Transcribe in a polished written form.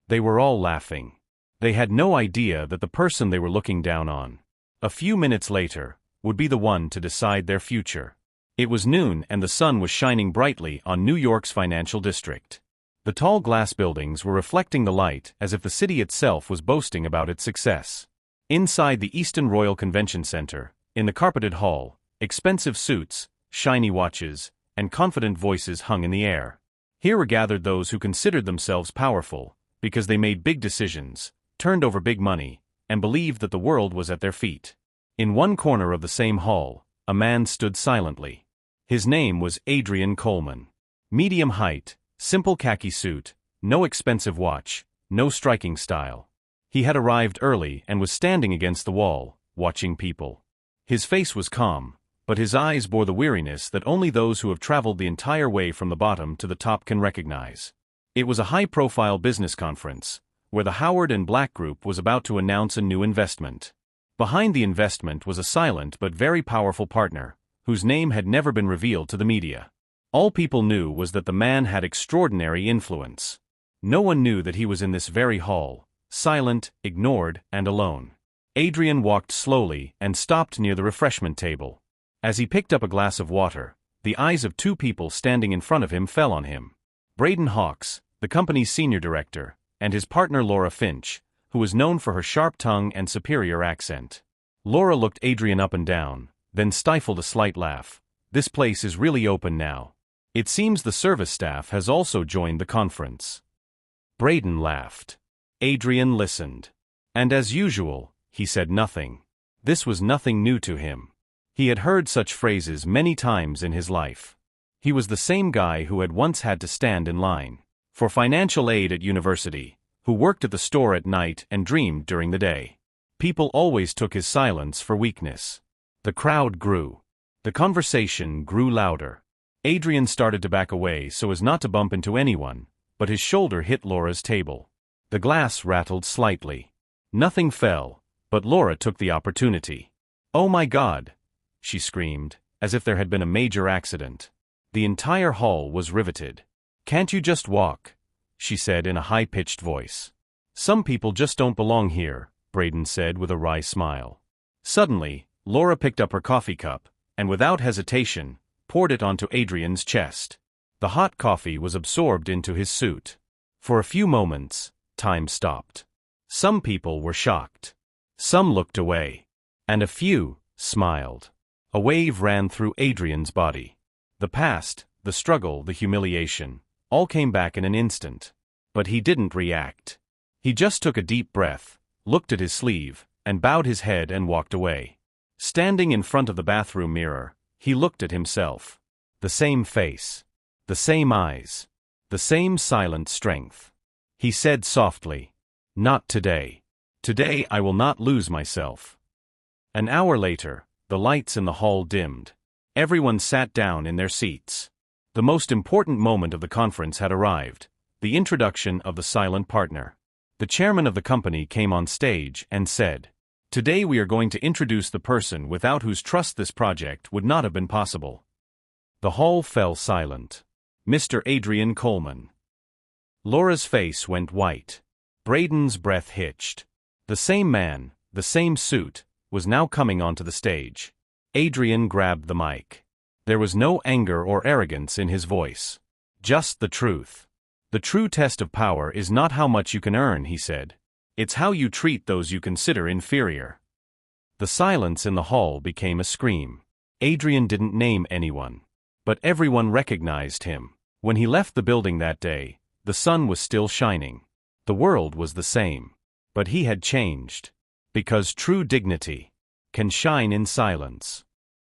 They were all laughing. They had no idea that the person they were looking down on, a few minutes later, would be the one to decide their future. It was noon and the sun was shining brightly on New York's financial district. The tall glass buildings were reflecting the light as if the city itself was boasting about its success. Inside the Easton Royal Convention Center, in the carpeted hall, expensive suits, shiny watches, and confident voices hung in the air. Here were gathered those who considered themselves powerful, because they made big decisions, turned over big money, and believed that the world was at their feet. In one corner of the same hall, a man stood silently. His name was Adrian Coleman. Medium height, simple khaki suit, no expensive watch, no striking style. He had arrived early and was standing against the wall, watching people. His face was calm, but his eyes bore the weariness that only those who have traveled the entire way from the bottom to the top can recognize. It was a high-profile business conference, where the Howard and Black Group was about to announce a new investment. Behind the investment was a silent but very powerful partner, whose name had never been revealed to the media. All people knew was that the man had extraordinary influence. No one knew that he was in this very hall, silent, ignored, and alone. Adrian walked slowly and stopped near the refreshment table. As he picked up a glass of water, the eyes of two people standing in front of him fell on him. Braden Hawks, the company's senior director, and his partner Laura Finch, who was known for her sharp tongue and superior accent. Laura looked Adrian up and down, then stifled a slight laugh. This place is really open now. It seems the service staff has also joined the conference. Braden laughed. Adrian listened. And as usual, he said nothing. This was nothing new to him. He had heard such phrases many times in his life. He was the same guy who had once had to stand in line for financial aid at university, who worked at the store at night and dreamed during the day. People always took his silence for weakness. The crowd grew. The conversation grew louder. Adrian started to back away so as not to bump into anyone, but his shoulder hit Laura's table. The glass rattled slightly. Nothing fell, but Laura took the opportunity. "Oh my God!" she screamed, as if there had been a major accident. The entire hall was riveted. "Can't you just walk?" she said in a high-pitched voice. "Some people just don't belong here," Braden said with a wry smile. Suddenly, Laura picked up her coffee cup, and without hesitation, poured it onto Adrian's chest. The hot coffee was absorbed into his suit. For a few moments, time stopped. Some people were shocked. Some looked away. And a few smiled. A wave ran through Adrian's body. The past, the struggle, the humiliation, all came back in an instant. But he didn't react. He just took a deep breath, looked at his sleeve, and bowed his head and walked away. Standing in front of the bathroom mirror, he looked at himself. The same face. The same eyes. The same silent strength. He said softly, "Not today. Today I will not lose myself." An hour later, the lights in the hall dimmed. Everyone sat down in their seats. The most important moment of the conference had arrived, the introduction of the silent partner. The chairman of the company came on stage and said, "Today we are going to introduce the person without whose trust this project would not have been possible." The hall fell silent. Mr. Adrian Coleman. Laura's face went white. Braden's breath hitched. The same man, the same suit, was now coming onto the stage. Adrian grabbed the mic. There was no anger or arrogance in his voice. Just the truth. "The true test of power is not how much you can earn," he said. "It's how you treat those you consider inferior." The silence in the hall became a scream. Adrian didn't name anyone. But everyone recognized him. When he left the building that day, the sun was still shining. The world was the same. But he had changed. Because true dignity can shine in silence.